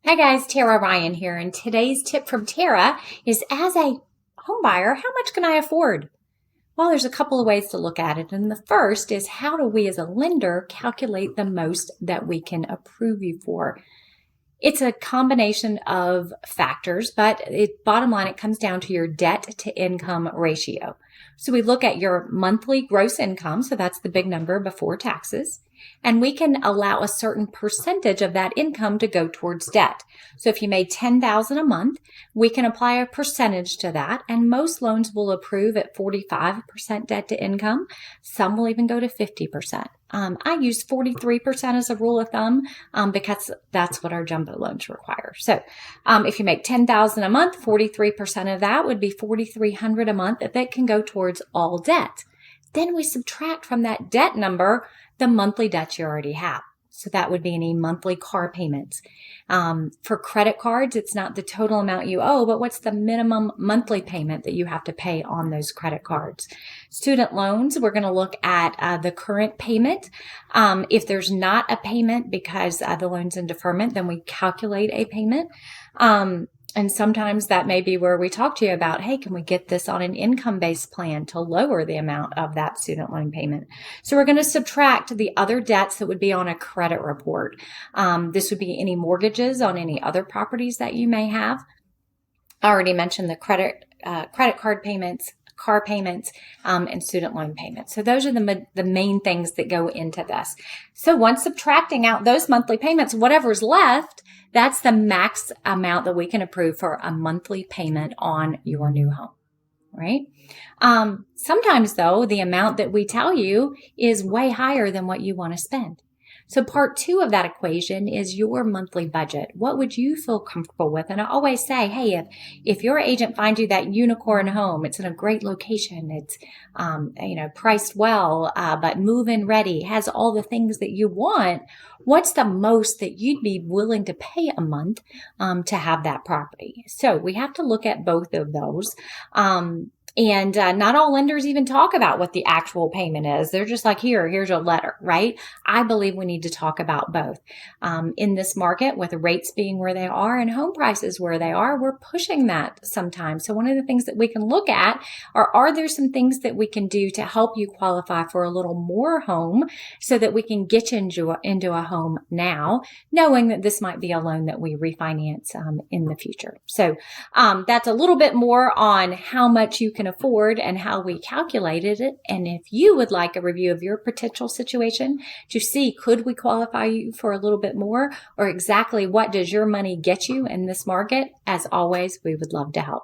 Hi guys, Tara Ryan here, and today's tip from Tara is, as a home buyer, how much can I afford? Well, there's a couple of ways to look at it, and the first is, how do we as a lender calculate the most that we can approve you for? It's a combination of factors, but bottom line, it comes down to your debt to income ratio. So we look at your monthly gross income, so that's the big number before taxes, and we can allow a certain percentage of that income to go towards debt. So if you made $10,000 a month, we can apply a percentage to that, and most loans will approve at 45% debt to income. Some will even go to 50%. I use 43% as a rule of thumb because that's what our jumbo loans require. So if you make $10,000 a month, 43% of that would be $4,300 a month that can go towards all debt. Then we subtract from that debt number the monthly debt you already have. So that would be any monthly car payments. For credit cards, it's not the total amount you owe, but what's the minimum monthly payment that you have to pay on those credit cards. Student loans, we're going to look at the current payment. If there's not a payment because the loan's in deferment, then we calculate a payment. And sometimes that may be where we talk to you about, hey, can we get this on an income-based plan to lower the amount of that student loan payment? So we're going to subtract the other debts that would be on a credit report. This would be any mortgages on any other properties that you may have. I already mentioned the credit card payments, car payments, and student loan payments. So those are the main things that go into this. So once subtracting out those monthly payments, whatever's left, that's the max amount that we can approve for a monthly payment on your new home, right? Sometimes though, the amount that we tell you is way higher than what you want to spend. So part two of that equation is your monthly budget. What would you feel comfortable with? And I always say, hey, if your agent finds you that unicorn home, it's in a great location, it's priced well, but move-in ready, has all the things that you want, what's the most that you'd be willing to pay a month to have that property? So we have to look at both of those. And not all lenders even talk about what the actual payment is. They're just like, here's your letter, right? I believe we need to talk about both. In this market, with rates being where they are and home prices where they are, we're pushing that sometimes. So one of the things that we can look at are there some things that we can do to help you qualify for a little more home so that we can get you into a home now, knowing that this might be a loan that we refinance in the future. So that's a little bit more on how much you can afford and how we calculated it. And if you would like a review of your potential situation to see, could we qualify you for a little bit more, or exactly what does your money get you in this market, as always, we would love to help.